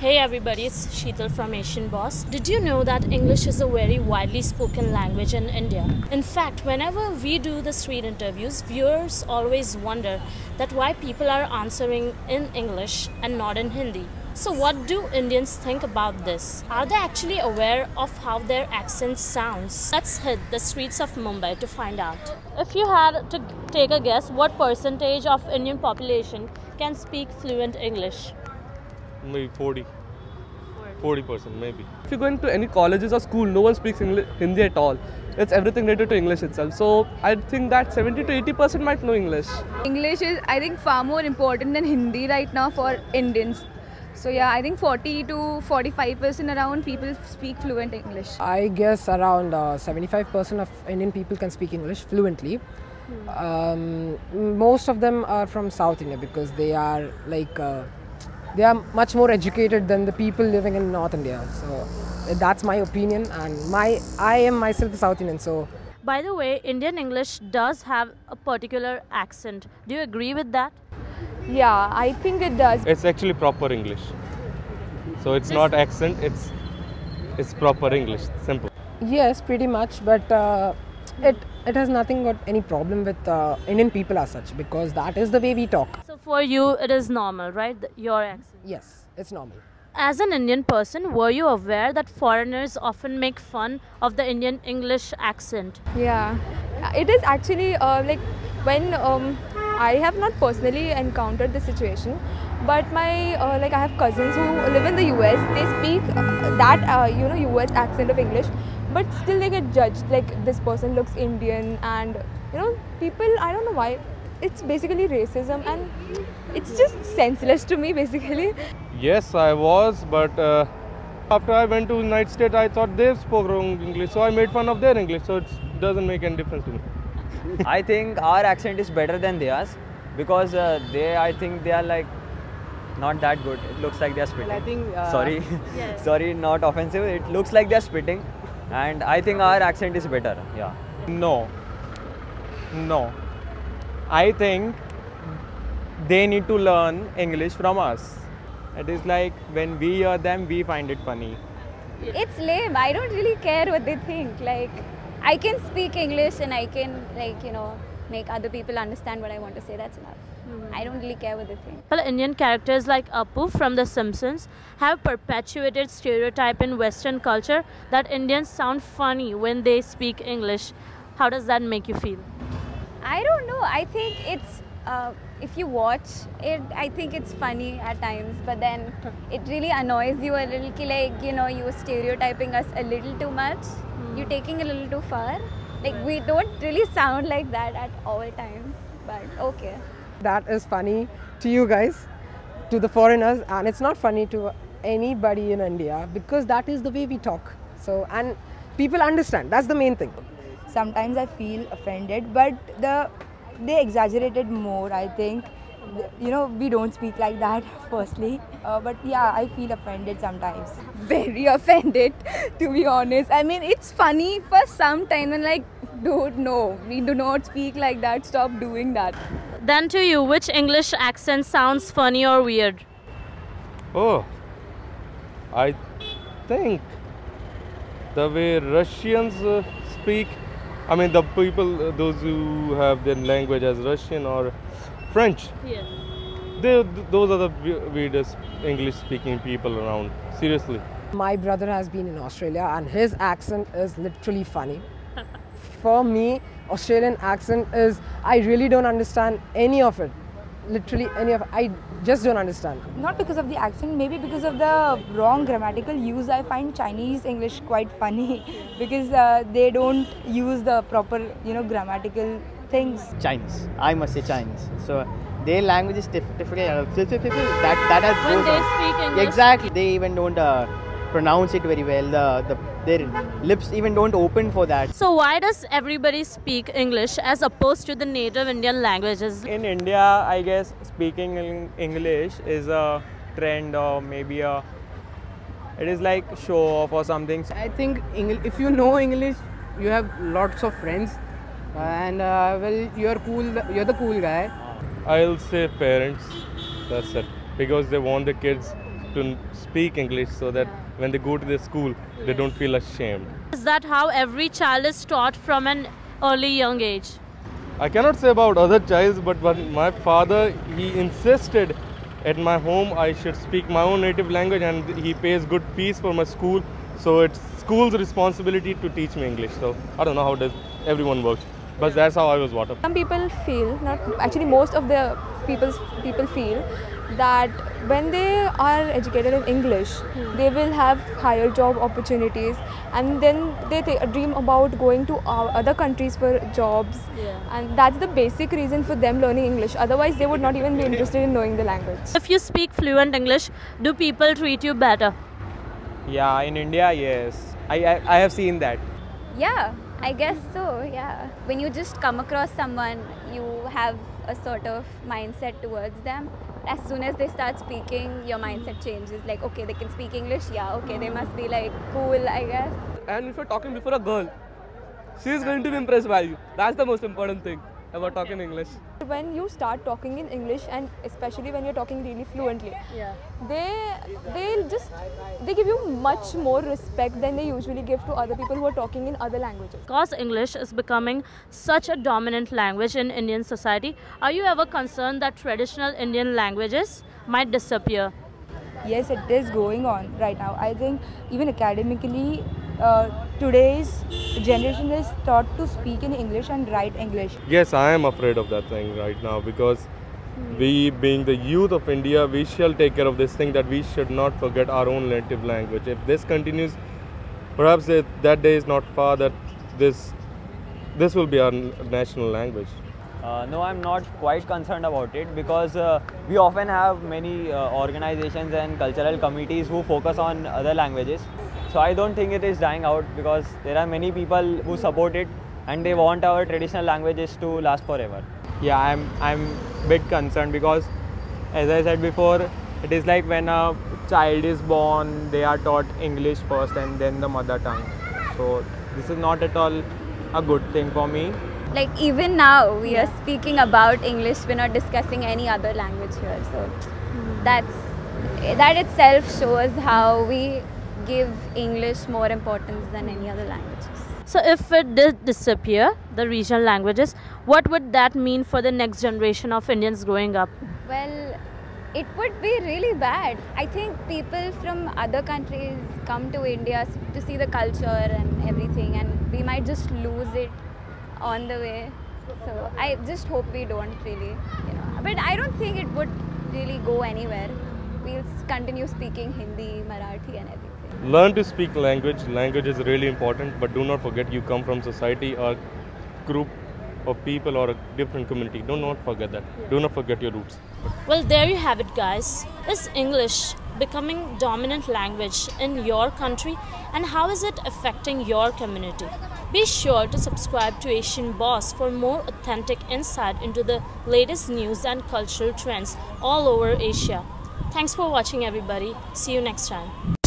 Hey everybody, it's Sheetal from Asian Boss. Did you know that English is a very widely spoken language in India? In fact, whenever we do the street interviews, viewers always wonder that why people are answering in English and not in Hindi. So what do Indians think about this? Are they actually aware of how their accent sounds? Let's hit the streets of Mumbai to find out. If you had to take a guess, what percentage of Indian population can speak fluent English? Maybe 40% maybe. If you go into any colleges or school, no one speaks Hindi at all. It's everything related to English itself. So I think that 70 to 80% might know English. English is, I think, far more important than Hindi right now for Indians. So yeah, I think 40 to 45% around people speak fluent English. I guess around 75% of Indian people can speak English fluently. Most of them are from South India because they are they are much more educated than the people living in North India. So that's my opinion, and I am myself a South Indian. So, by the way, Indian English does have a particular accent. Do you agree with that? Yeah, I think it does. It's actually proper English. So it's not accent, it's proper English, simple. yes, pretty much, but it has nothing got any problem with Indian people as such, because that is the way we talk. So for you, it is normal, right? Your accent. Yes, it's normal. As an Indian person, were you aware that foreigners often make fun of the Indian English accent? Yeah, it is actually like when I have not personally encountered the situation, but my I have cousins who live in the US. They speak that US accent of English, but still they get judged. Like, this person looks Indian, and people, I don't know why. It's basically racism, and it's just senseless to me basically. Yes, I was, but after I went to United States, I thought they spoke wrong English, so I made fun of their English, so it doesn't make any difference to me. I think our accent is better than theirs because I think they are like not that good. It looks like they are spitting. Well, I think, sorry, Yes. sorry, not offensive. It looks like they are spitting, and I think our accent is better. Yeah. No. I think they need to learn English from us. It is like when we hear them, we find it funny. It's lame. I don't really care what they think. Like, I can speak English and I can make other people understand what I want to say. That's enough. I don't really care what they think. Well, Indian characters like Apu from The Simpsons have perpetuated stereotype in Western culture that Indians sound funny when they speak English. How does that make you feel? I don't know. I think it's if you watch it, I think it's funny at times, but then it really annoys you a little. You're stereotyping us a little too much. You're taking a little too far. Like, we don't really sound like that at all times, but okay. That is funny to you guys, to the foreigners, and it's not funny to anybody in India because that is the way we talk. So, and people understand. That's the main thing. Sometimes I feel offended, but they exaggerated more, I think. We don't speak like that firstly, but yeah, I feel offended sometimes. Very offended, to be honest. I mean, it's funny for some time, and like, dude, no, we do not speak like that. Stop doing that. Then to you, which English accent sounds funny or weird? Oh, I think the way Russians speak, I mean the people, those who have their language as Russian or French, Yes. those are the weirdest English speaking people around, seriously. My brother has been in Australia and his accent is literally funny. For me, Australian accent is, I really don't understand any of it. Literally any of it. I just don't understand. Not because of the accent, maybe because of the wrong grammatical use. I find Chinese English quite funny because they don't use the proper, grammatical things. Chinese. I must say Chinese. So their language is difficult. That has When goes they on. speak English? Exactly. They even don't pronounce it very well. Their lips even don't open for that. So why does everybody speak English as opposed to the native Indian languages? In India, I guess speaking English is a trend, or maybe it is like show off or something. I think if you know English, you have lots of friends, and you're cool. You're the cool guy. I'll say parents, that's it, because they want the kids to speak English so that when they go to the school, they don't feel ashamed. Is that how every child is taught from an early young age? I cannot say about other childs, but my father, he insisted at my home I should speak my own native language, and he pays good fees for my school. So it's school's responsibility to teach me English. So I don't know how does everyone works, but that's how I was brought up. Some people feel, not actually most of the people feel that when they are educated in English, they will have higher job opportunities, and then they dream about going to other countries for jobs, and that's the basic reason for them learning English. Otherwise, they would not even be interested in knowing the language. If you speak fluent English, do people treat you better? Yeah, in India, yes. I have seen that. Yeah, I guess so, yeah. When you just come across someone, you have a sort of mindset towards them. As soon as they start speaking, your mindset changes. Like, okay, they can speak English, yeah, okay, they must be like cool, I guess. And if you're talking before a girl, she is going to be impressed by you. That's the most important thing about talking English. When you start talking in English, and especially when you're talking really fluently, they give you much more respect than they usually give to other people who are talking in other languages. Because English is becoming such a dominant language in Indian society, are you ever concerned that traditional Indian languages might disappear? Yes, it is going on right now. I think even academically, today's generation is taught to speak in English and write English. Yes, I am afraid of that thing right now, because we, being the youth of India, we shall take care of this thing, that we should not forget our own native language. If this continues, perhaps that day is not far that this will be our national language. No, I'm not quite concerned about it, because we often have many organizations and cultural committees who focus on other languages. So I don't think it is dying out, because there are many people who support it and they want our traditional languages to last forever. Yeah, I'm bit concerned, because as I said before, it is like when a child is born, they are taught English first and then the mother tongue. So this is not at all a good thing for me. Like even now, we are speaking about English, we're not discussing any other language here. So that itself shows how we give English more importance than any other languages. So if it did disappear, the regional languages, what would that mean for the next generation of Indians growing up? Well, it would be really bad. I think people from other countries come to India to see the culture and everything, and we might just lose it on the way. So I just hope we don't really, but I don't think it would really go anywhere. We'll continue speaking Hindi, Marathi and everything. Learn to speak language. Language is really important, but do not forget you come from society or group of people or a different community. Do not forget that. Do not forget your roots. Well, there you have it, guys. Is English becoming dominant language in your country, and how is it affecting your community? Be sure to subscribe to Asian Boss for more authentic insight into the latest news and cultural trends all over Asia. Thanks for watching, everybody. See you next time.